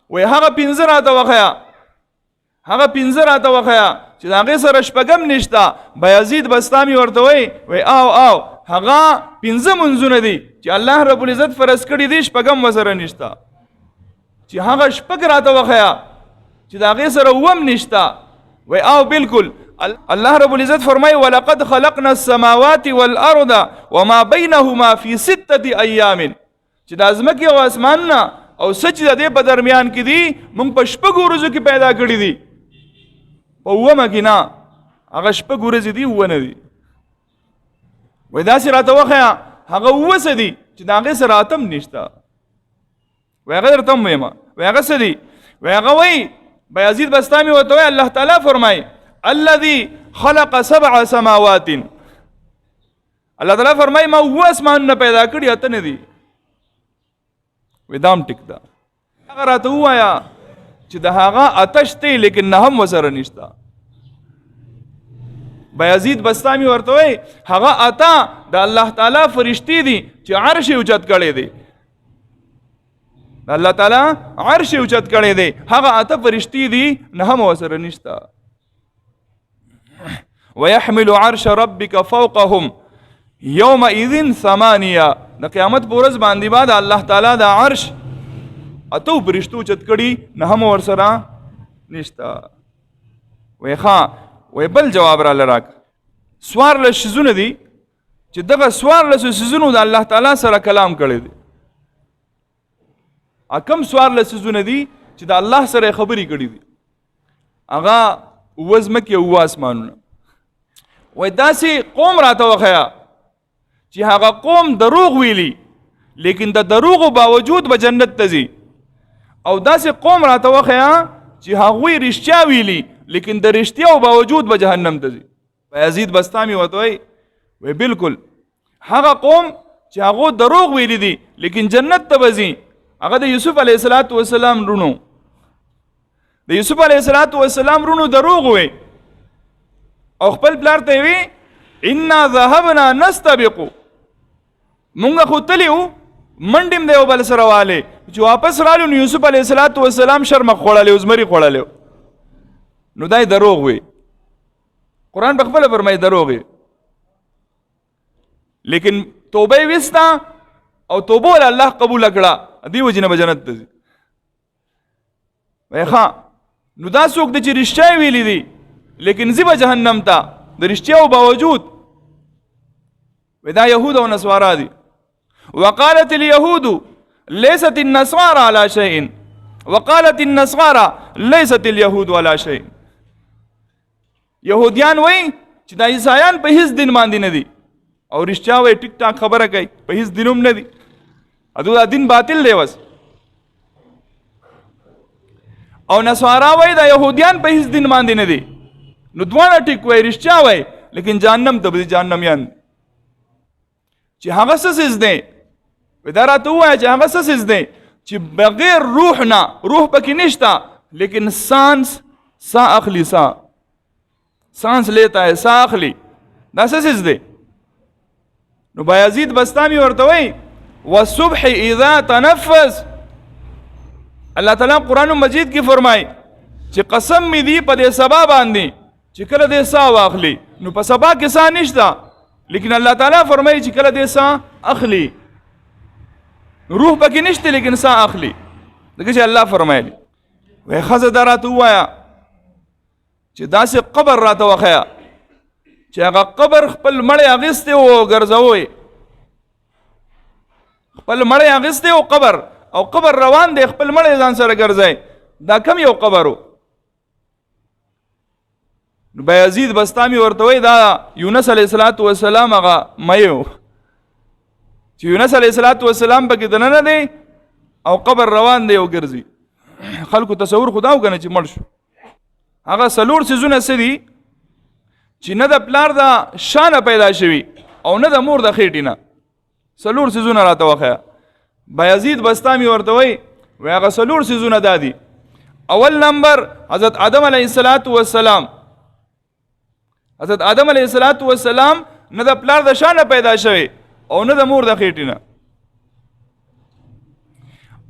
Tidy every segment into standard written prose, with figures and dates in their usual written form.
وای هغه 15 راته وخیا، هغه 15 راته وخیا چې د هغې سره شپږم نشته. بایزید بستامي ورته وای او هغه 15 منځونه دي چې الله رب العزت فرض کړي دي، شپږم ورسره نشته. چې هغه شپږ راته وخیا چې د هغې سره اووم نشته. وای او بالکل الله رب العزت فرمای ولقد خلقنا السماوات والارض وما بينهما في 6 ايام، چې د ازمکه او اسمانونه او سچ د دې په درمیان کې دي موږ په شپږو ورځو کې پیدا کړی دي. په اومه کې نه، هغه شپږ ورځې دي، اووه نه دي. وای داسې راته وښیه هغه اووه څه دي چې د هغې سره اتم نشته. وای هغه درته هم ویمه، وای هغه څه دي؟ وای هغه وایي بایزید بستامي ورته وایي الله تعالی فرمایي الذي خلق 7 سماوات، الله تعالی فرمایي ما اووه اسمانونه پیدا کړي، اته نه دي. وای دام ټیک ده. هغه راته ووایه چې د هغه اته شته لیکن نه هم ورسره نشته. بایزید بستامي ورته وایي هغه اته د الله تعالی فرشتي دي چې عرش یې اوچت کړی دی. د الله تعالی عرش یې اوچت کړی دی، هغه اته فرشتي دي، نه هم ورسره نشته. ويحمل عرش ربك فوقهم يومئذ 8، د قیامت په ورځ باندې بعد الله تعالی د عرش اتو فرشتو اوچت کړي، نه هم ورسره نشته. وای ښه، وای بل جواب را لراک. 14 شیزونه دي چې دغه 14 شیزونو د الله تعالی سره کلام کړی دی. کم 14 شیزونه دي چې د الله سره خبرې کړي دي؟ هغه اووه ځمکې او اووه اسمانونه. وای داسې قوم راته وښیه چې هغه قوم دروغ ویلي لیکن د دروغو باوجود به جنت ته ځي، او داسې قوم راته وښیه چې هغوی رښتیا ویلي لیکن د رښتیاو باوجود به جهنم ته ځي. بایزید بستامي ورته وای بالکل هغه قوم چې هغو دروغ ویلي دي لیکن جنت ته به ځي، هغه د یوسف علیه السلام رونو. د یوسف علیه السلام رونو دروغ وی او خپل پلار ته وی انا ذهبنا نستبق، مونږ خو تللی وو منډې م د یو بل سره والې، چې واپس رالو نو یوسف علیه السلام شرمق خوړلی و، زمري خوړلی و. نو دا دروغ وی. قرآن په خپله فرمایي دروغ وی، لیکن توبه یې وسته او توبه ول الله قبوله کړه، دې وجې نه به جنت ته ځي. وای ښه، نو دا څوک دی چې رښتیا یې ویلي دي لیکن ځي به جهنم ته د رښتیاو باوجود. وای دا یهود او نصوارا دي. وقالت اليهود ليست النصارى على شيء وقالت النصارى ليست اليهود على شيء. يهوديان وای چې دا عیسایان په هیڅ دین باندې نه دي، او رښتیا وای ټیک ټاک خبره کوي په هیڅ دین هم نه دي، دا دین باطل دی وس. او نصارا وای دا يهوديان په هیڅ دین باندې نه دي، نو دواړه ټیک وای رښتیا وای لیکن جهنم ته به جهنميان. چې هغه څه څیز دی، دا راته ووایه چې هغه څه څیز دی چې بغیر روح نه، روح پکې نشته لیکن سانس سا اخلي، سانس لیتا ہے سا اخلي، دا څه څیز دی؟ نو بایزید بستامي ورته وایي والصبح اذا تنفس. الله تعالی قرآن مجید کې فرمایي چې قسم می دی په دې سبا باندې چې کله دې سا واخلي، نو په سبا کې سا نشته لیکن الله تعالی فرمایي چې کله دې سا اخلي، روح پکې نشته لیکن سا اخلي. دغه چې الله فرمایي. وای ښځه دا راته ووایه چې داسې قبر راته وښیه چې هغه قبر خپل مړی اخیستی و ګرځوی، خپل مړی اخیستی و قبر، او قبر روان دی خپل مړی ځان سره ګرځي. دا کم یو قبر و؟ نو بایزید بستامي ورته وایي دا یونس علیه السلام هغه مې و چې یونس علیه السلام پکې دننه دی او قبر روان دی او ګرځي. خلکو تصور خو دا و که نه چې مړ شو. هغه 4 څیزونه څه دي چې نه د پلار د شانه پیدا شوي او نه د مور د خېټې نه. 4 څیزونه راته وښیه. بایزید بستامي ورته وایي هغه 4 څیزونه دا دي. اول نمبر حضرت آدم علیه السلام. حضرت آدم علیه السلام نه د پلار د شانه پیدا شوی او نه د مور د خېټې نه.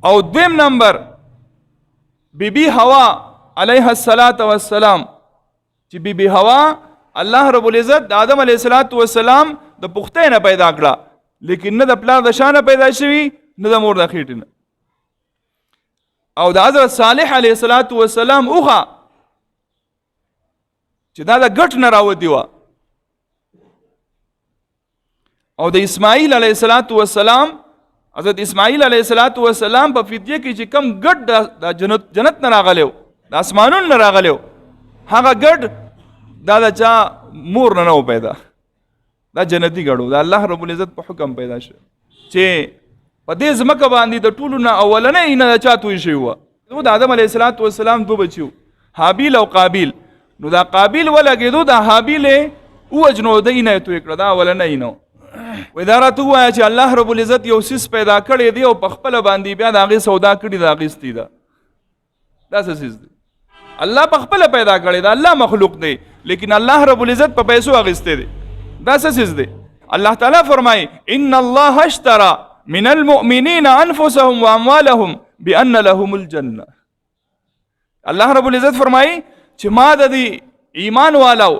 او دویم نمبر بی بی حوا علیها السلام چې بی بی حوا الله رب العزت د آدم علیه السلام د پختې نه پیدا کړه، لیکن نه د پلار د شانه پیدا شوي نه د مور د خېټې نه. او د حضرت صالح علیه السلام اوخه چې دا د ګټ نه راوتې وه، او د اسماعیل علیه السلام حضرت اسماعیل علیه السلام په فدیه کې چې کم ګډ د جنت نه راغلی و، د اسمانونو نه راغلی و، هغه ګډ دا د چا مور نه و پیدا، دا جنتي ګډ و، د الله رب العزت په حکم پیدا شو چې په دې ځمکه باندې د ټولو نه اولنۍ اینه د چا توی شوي وه. د آدم علیه السلام دوه بچي وو، حابیل او قابیل. نو دا قابیل ولګېدو، دا حابیل یې ووجنو، د اینه یې توی کړه، دا اولنۍ اینه. وایي دا راته ووایه چې الله رب العزت یو څیز پیدا کړی دی او په خپله باندې بیا د هغې سودا کړي د اخیستې ده. دا څه څیز دی؟ الله په خپله پیدا کړی ده، الله مخلوق دی، لیکن الله رب العزت په پیسو اخیستی دی. دا څه څیز دی؟ الله تعالی فرمایي ان الله اشترى من المؤمنین انفسهم واموالهم بان لهم الجنه. الله رب العزت فرمایي چې ما د دې ایمان والو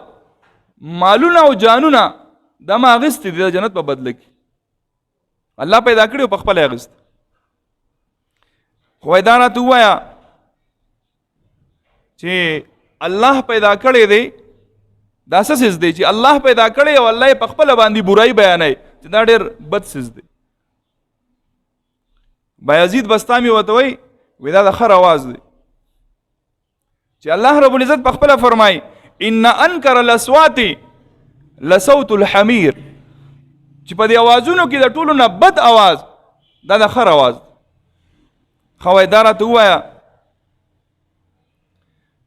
مالونه او جانونه دا ما اغستی دی د جنت په بدله کې. الله پیدا کړي او په خپله یې اغست. خو دا راته ووایه چې الله پیدا کړی دی، دا څه څیز دی چې الله پیدا کړی او الله یې په خپله باندې برایي بیانوي چې دا ډېر بد څیز دی. بایزید بستامي ورته وایي دا د ښه رواز دی چې الله رب العزت په خپله فرمایي ان انکر الاصوات لصوت الحمیر، چې په دې اوازونو کې د ټولو نه بد اواز دا د ښه رواز دی. خو دا راته ووایه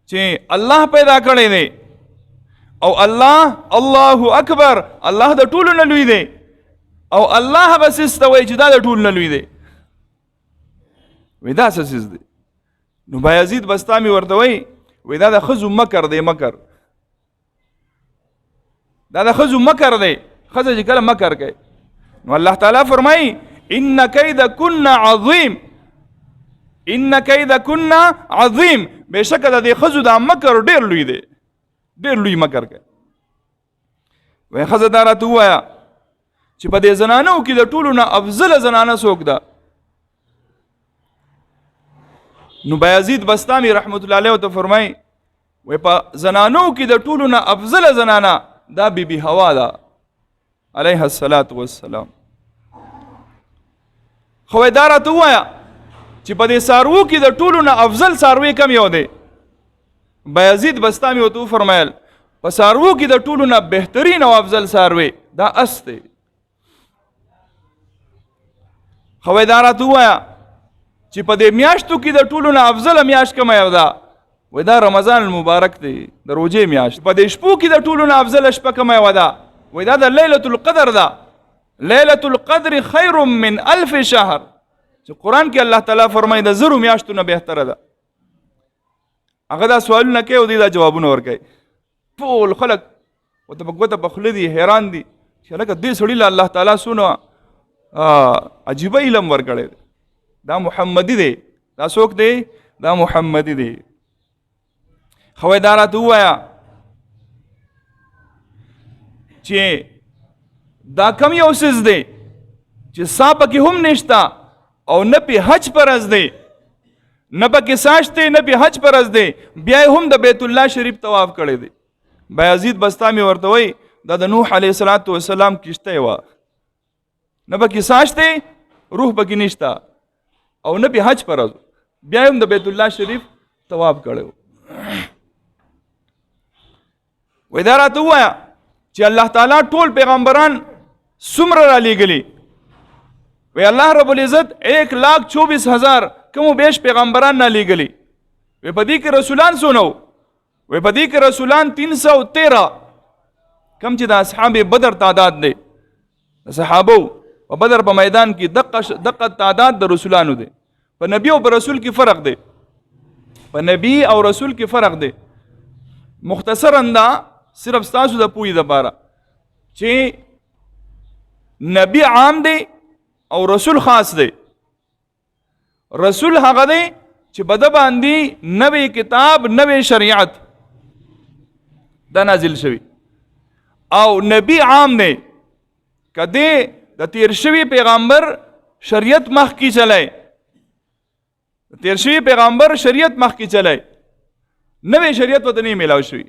چې الله پیدا کړی دی او الله اکبر، الله د ټولو نه لوی دی، او الله هغه څیز ته وایي چې دا د ټولو نه لوی دی. وایي دا څه څیز دی؟ نو بایزید بستامي ورته وایي دا د ښځو مکر دی، مکر دا د ښځو مکر دی. ښځه چې کله مکر کوي نو الله تعالی فرمایي ان کیدکن عظیم، ان کیدکن عظیم، بېشکه د دې ښځو دا مکر ډېر لوی دی، ډېر لوی مکر کوي. وایي ښځه دا راته ووایه چې په دې زنانو کې د ټولو نه افضله زنانه څوک ده؟ نو بایزید بستامي رحمت الله علیه ورته فرمایي وایي په زنانو کې د ټولو نه افضله زنانه دا بی بی حوا ده علیها السلام. خو دا راته ووایه چې په دې څاروو کې د ټولو نه افضل څاروی کم یو دی؟ بایزید بستامي ورته وفرمایل په څاروو کې د ټولو نه بهترین او افضل څاروی دا اس دی. خو دا راته ووایه چې په دې میاشتو کې د ټولو نه افضله میاشت کومه یو ده؟ وایي دا رمضان المبارک دی، د روژې میاشت. په دې شپو کې د ټولو نه افضله شپه کومه یوه ده؟ وایي دا د لیلة القدر ده. لیلة القدر خیر من 1000 شهر، چې قرآن کې الله تعالی فرمایي د زرو میاشتو نه بهتره ده. هغه دا سوالونه کوي او دوی دا جوابونه ورکوي. ټول خلک ورته په ګوته په خوله دي، حیران دي چې لکه دې سړي له الله تعالی څونه عجیبه علم ورکړی دی. دا محمدي دی، دا څوک دی؟ دا محمدي دی. خو دا راته ووایه چې دا کم یو څیز دی چې سا پکې هم نشته او نه پې حج فرض دی، نه پکې ساش دی، نه پې حج فرض دی، بیا یې هم د بیت الله شریف طواف کړی دی. بایزید بستامي ورته وایي دا د نوح علیه السلام کشته وه، نه پکې ساش دی، روح پکې نشته او نه پې حج فرض، بیا هم د بیت الله شریف طواف کړی و. وایي دا راته ووایه چې الله تعالی ټول پیغمبران څومره رالیږلي؟ وی الله رب العزت 1,24,000 کوم بیش پیغمبران نه لیږلي. وی په دې کې رسولان څونه وو؟ وی په دې کې رسولان 313 کم چې د اصحاب بدر تعداد دی، د صحابو په بدر په میدان کې دقه تعداد د رسولانو دی. په نبی او په رسول کې فرق دی، په نبی او رسول کې فرق دی. مختصرا دا صرف ستاسو د پوهې دپاره چې نبی عام دی او رسول خاص دی. رسول هغه دی چې بده باندې نوې کتاب نوې شریعت دا نازل شوی او نبی عام دی کده د تیر شوی پیغمبر شریعت مخ کی چلای تیر شوی پیغمبر شریعت مخ کی چلای نوې شریعت وته نه ملاو شوی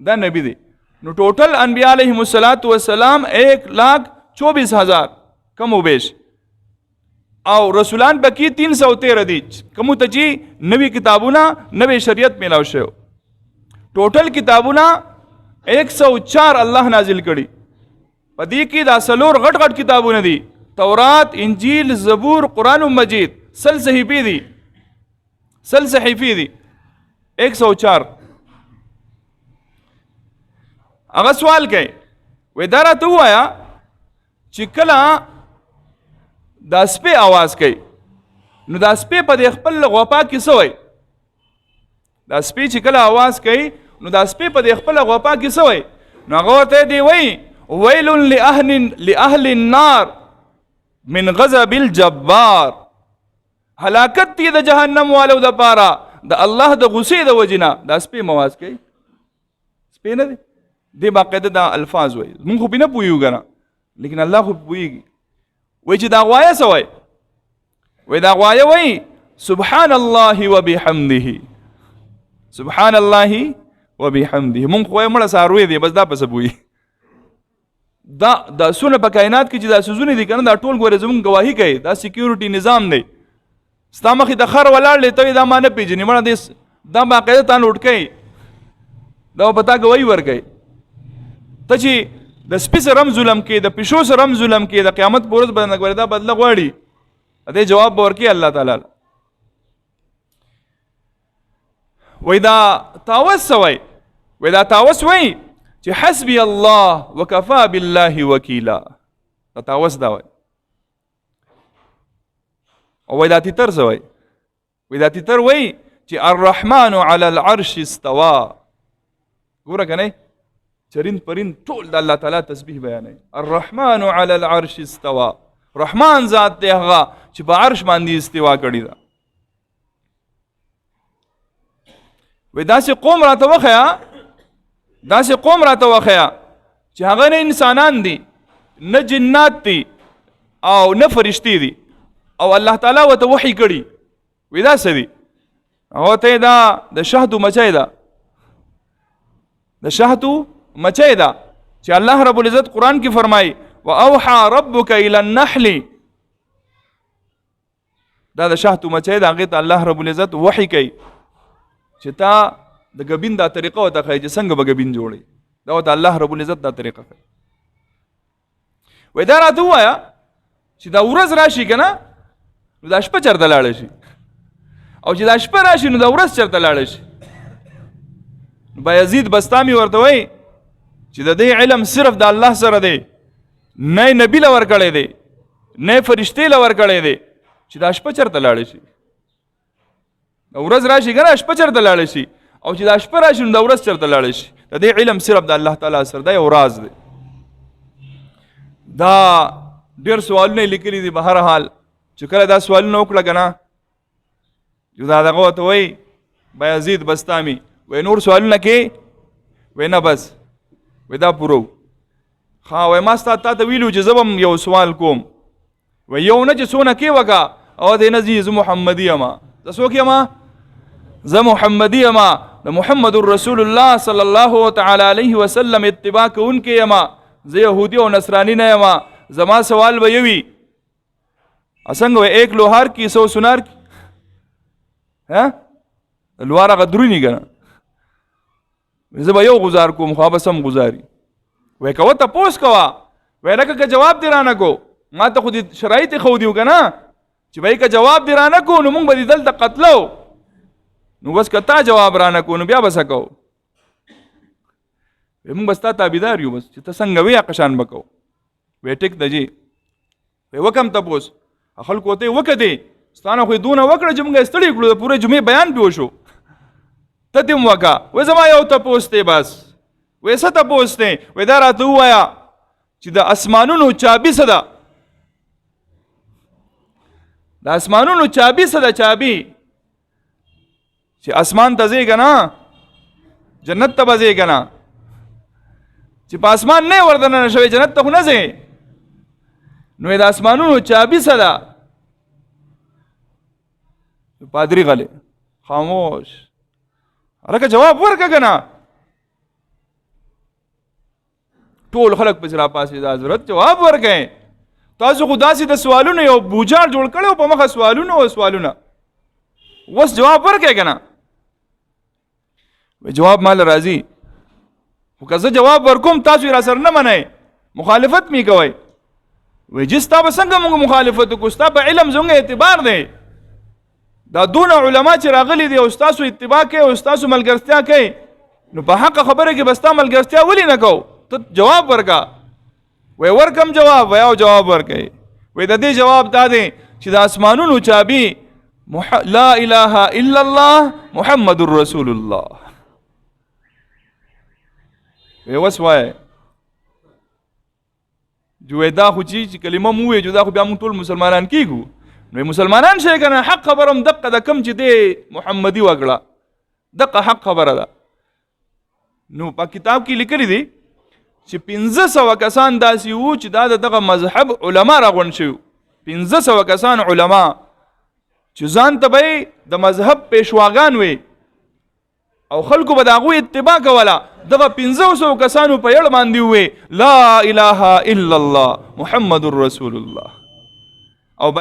دا نبی دی. نو ټوټل انبیاء علیهم السلام 1,24,000 کم و بیش او رسولان بکی 313 دي کوم ته چې نوې کتابونه نوې شریعت ملاو شو. ټوټل کتابونه 104 الله نازل کړي پدې کې دا سلور غټ غټ کتابونه دي تورات انجیل زبور قرآن مجید سل صحیفې دي 104. هغه سوال کوي وې دا راته وایا چې کله دا سپی आवाज کوي نو دا سپی په د خپل غوپا کې سوی دا سپی چې کله आवाज کوي نو دا سپی په د خپل غوپا کې سوی نو هغه ته دی وای ویل لاهل النار من غضب الجبار هلاکت دی د جهنم والو د پاره د الله د غصې د وجنه دا سپی आवाज کوي سپی نه دی باقاعده دا الفاظ وای مونږ خو نه پویو غنا لیکن الله خو پویږي وای چې دا غوايه سوی وای دا غوايه وای سبحان الله وبحمده سبحان الله وبحمده مونږ خو مړه ساروي دی بس دا پس پوي دا سونه په کائنات کې چې دا سوزونه دي کنه دا ټول ګوره زمون گواہی کوي دا سکیورټي نظام دی ستا مخې د خر ولاړ لته دا مانه پیژنې مړه دې دا باقاعده تا نوٹ کوي دا پتا گواہی ور کوي ته چې د سپي سره ظلم کې د پښو سره ظلم کې د قیامت پر ورځ باندې ګوردا بدله غواړي دې جواب ورکړي الله تعالی وای دا تاوس وای وای دا تاوس وای چې حسبي الله وكفى بالله وكيلا دا تاوس دا وای او وای دا تیتر وای وای دا تیتر وای چې الرحمن على العرش استوى ګوره کنه چرین پرین ټول د الله تعالی تسبیح بیانوي الرحمن علی العرش استوى رحمان ذات دی هغه چې په عرش باندې استوا کړی دا وې داسې قوم راته وخیا چې هغه نه انسانان دي نه جنات دي او نه فرشتي دي او الله تعالی وته وحی کړی وې دا څه دي هغه ته دا د شهد مچای دا د شهد مچای دا چې الله رب العزت قرآن کې فرمایي واوحى ربك الى النحل دا د شهد مچای دا هغه ته الله رب العزت وحی کوي چې تا د غبین دا طریقه وته کوي چې څنګه به غبین جوړي دا ته الله رب العزت دا طریقه کوي وای دا راته وایا چې دا ورځ راشي کنه نو دا شپه چرته لاړ شي او چې دا شپه راشي نو دا ورځ چرته لاړ شي بایزید بستامی ورته وای چې د دې علم صرف د الله سره دی نه نبی لور کړی دی نه فرشتي لور کړی دی چې دا شپه چرته لاړ شي ورځ راشي کنه شپه چرته لاړ شي او چې دا شپه راشي نو دا ورځ چرته لاړ شي د دې علم صرف د الله تعالی سره دی او راز دی دا ډیر سوالونه لیکلي دي به هر حال چې کله دا سوالونه وکړه کنه یو دا دغه ته وای بایزید بستامی وای نور سوالونه کې وای نه بس وای دا پورو ها وای ما ستا ته ویلو چې زبم یو سوال کوم وای یو نه چې سونه کې وکا او د نزی ز محمدی ما تاسو کې ما ز محمدی ما د محمد رسول الله صلی الله تعالی علیه وسلم اتباع کوونکې ما زه يهودي او نصرانی نه ما زما سوال به یوي اسنګ و ایک لوهار کی 100 سونار کی ها لوهار غدرونی کنه زه به یو گزار کوم خو به سم گزاري وای کوه ته پوس کوا وای لکه جواب دی رانه کو ما ته خو دې شرایط خو دیو کنه چې وای که جواب دی رانه کو نو موږ به دلته قتلو نو بس کتا جواب رانه کو نو بیا بس کو موږ بس تا تابعدار یو بس چې ته څنګه وی قشان بکو وې ټیک دجی وې وکم تپوس خلکو ته وکدي ستانه خو دونه وکړه چې موږ ستړي کړو پوره جمعه بیان پیو شو ته دې وکا وې زما یو تپوس ته بس وې څه تپوس ته وې دا راته وایا چې د اسمانونو چابي صدا د اسمانونو چابي صدا چابي چې اسمان ته ځې که نه جنت ته به ځې که نه چې په اسمان نه ور دننه شوی جنت ته خو نه ځې نو د اسمانونو چابي څه ده پادري غلی خاموش هلکه جواب ورکړه که نه ټول خلک پسې راپاسېد حضرت جواب ورکړئ تاسو خو داسې د سوالونو یو بوجار جوړ کړی او په مخه سوالونه او سوالونه اوس جواب ورکړئ که نه جواب مال راځي خو که زه جواب ورکوم تاسو یې را سره نه منئ مخالفت مې کوئ وایي چې ستا به څنګه موږ مخالفت وکړو ستا په علم زموږ اعتبار دی دا دونه علما چې راغلي دي او ستاسو اتباع کوي او ستاسو ملګرتیا کوي نو په حقه خبره کې به ستا ملګرتیا ولې نه کوو ته جواب ورکړه وایي ورکم جواب وایي او جواب ورکوي وایي د دې جواب دا دی چې د اسمانونو چابي لا اله الا الله محمد رسول الله وایي اوس وایي جو دا خو چې کلمه مو وایي جو دا خو بیا موږ ټول مسلمانان کیږو نو مسلمانان شي که نه حق خبره هم دقه د کم چې دی محمدي وکړه دقه حق خبره ده نو په کتاب کې لیکلي دي چې 1500 کسان داسې وو چې دا دغه مذهب علما راغونډ شوي 1500 کسان علما چې ځان ته به د مذهب پیشواګان وي او خلکو به د هغوی اتباع کوله دغه 1500 کسانو په یړ باندې ووی لا اله الا الله محمد رسول الله او